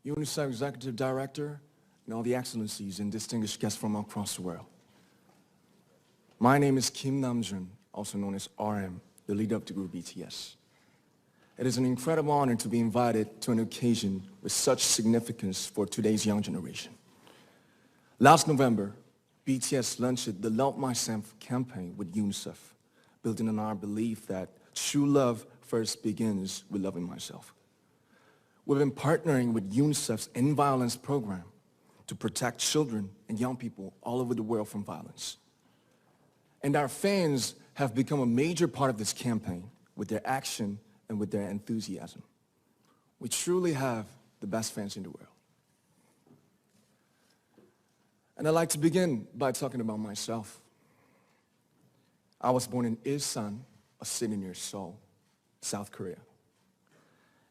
UNICEF Executive Director, and all the excellencies and distinguished guests from across the world. My name is Kim Namjoon, also known as RM, the leader of the group BTS. It is an incredible honor to be invited to an occasion with such significance for today's young generation. Last November, BTS launched the Love Myself campaign with UNICEF, building on our belief that true love first begins with loving myself. We've been partnering with UNICEF's End Violence program to protect children and young people all over the world from violence. And our fans have become a major part of this campaign with their action and with their enthusiasm. We truly have the best fans in the world. And I'd like to begin by talking about myself. I was born in Ilsan, a city near Seoul, South Korea.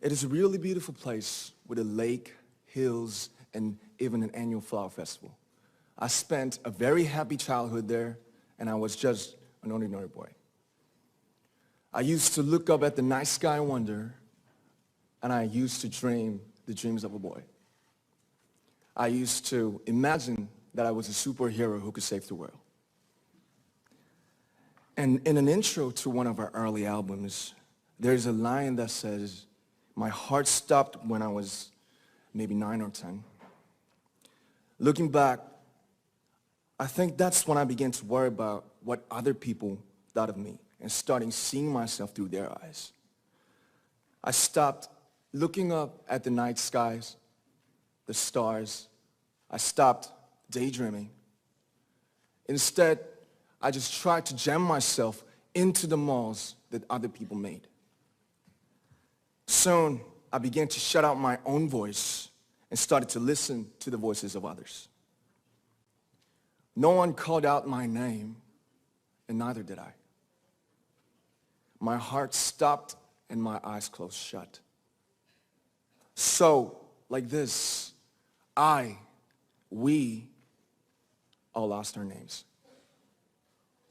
It is a really beautiful place with a lake, hills, and even an annual flower festival. I spent a very happy childhood there, and I was just an ordinary boy. I used to look up at the night sky and wonder, and I used to dream the dreams of a boy. I used to imagine that I was a superhero who could save the world. And in an intro to one of our early albums, there's a line that says, "My heart stopped when I was maybe 9 or 10. Looking back, I think that's when I began to worry about what other people thought of me and starting seeing myself through their eyes. I stopped looking up at the night skies, the stars. I stopped daydreaming. Instead, I just tried to jam myself into the malls that other people made. Soon, I began to shut out my own voice and started to listen to the voices of others. No one called out my name, and neither did I. My heart stopped and my eyes closed shut. So, like this, we all lost our names.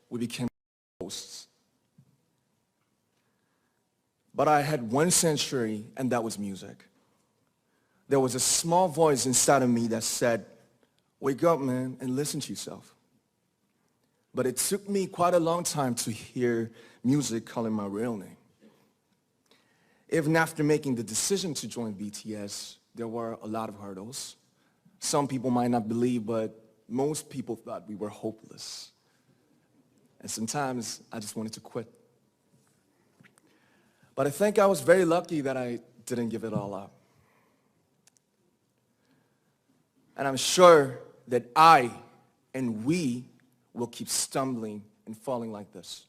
We became ghosts. But I had one sanctuary, and that was music. There was a small voice inside of me that said, "Wake up, man, and listen to yourself." But it took me quite a long time to hear music calling my real name. Even after making the decision to join BTS, there were a lot of hurdles. Some people might not believe, but most people thought we were hopeless. And sometimes I just wanted to quit. But I think I was very lucky that I didn't give it all up. And I'm sure that I and we will keep stumbling and falling like this.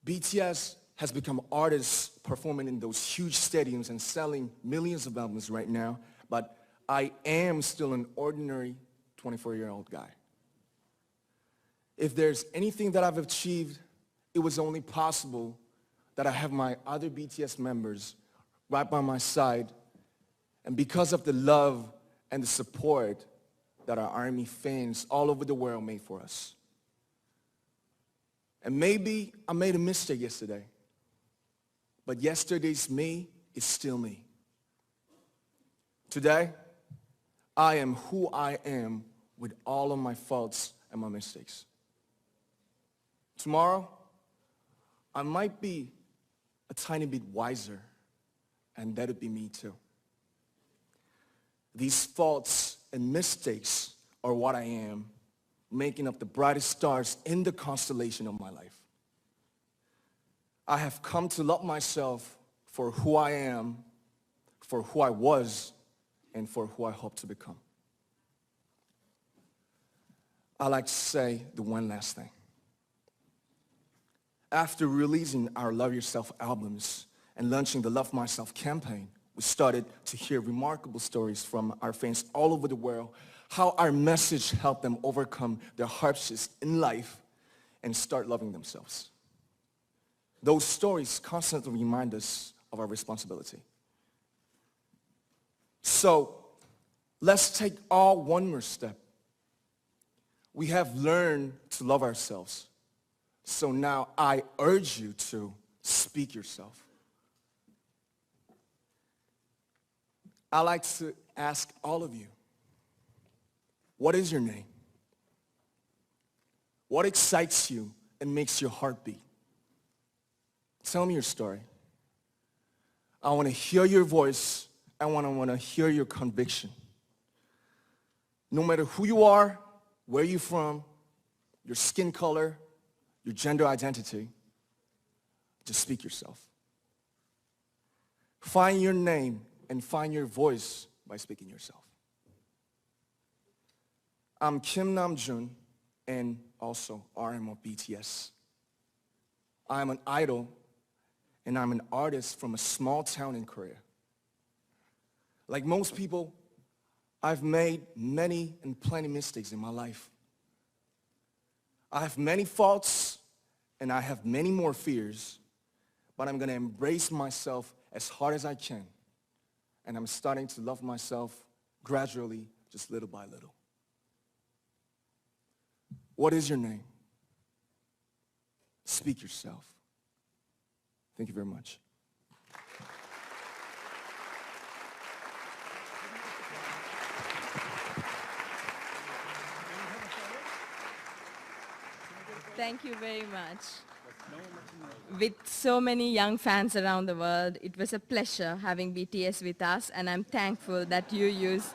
BTS has become artists performing in those huge stadiums and selling millions of albums right now, but I am still an ordinary 24-year-old guy. If there's anything that I've achieved, it was only possible that I have my other BTS members right by my side, and because of the love and the support that our ARMY fans all over the world made for us. And maybe I made a mistake yesterday, but yesterday's me is still me. Today, I am who I am with all of my faults and my mistakes. Tomorrow, I might be a tiny bit wiser, and that'd be me too. These faults and mistakes are what I am, making up the brightest stars in the constellation of my life. I have come to love myself for who I am, for who I was, and for who I hope to become. I like to say the one last thing. After releasing our Love Yourself albums and launching the Love Myself campaign, we started to hear remarkable stories from our fans all over the world, how our message helped them overcome their hardships in life and start loving themselves. Those stories constantly remind us of our responsibility. So, let's take all one more step. We have learned to love ourselves. So now I urge you to speak yourself. I'd like to ask all of you, what is your name? What excites you and makes your heart beat? Tell me your story. I want to hear your voice. I want to hear your conviction. No matter who you are, where you're from, your skin color, your gender identity, just speak yourself. Find your name and find your voice by speaking yourself. I'm Kim Namjoon and also RM of BTS. I'm an idol and I'm an artist from a small town in Korea. Like most people, I've made many and plenty mistakes in my life. I have many faults and I have many more fears, but I'm gonna embrace myself as hard as I can. And I'm starting to love myself gradually, just little by little. What is your name? Speak yourself. Thank you very much. Thank you very much. With so many young fans around the world, it was a pleasure having BTS with us, and I'm thankful that you use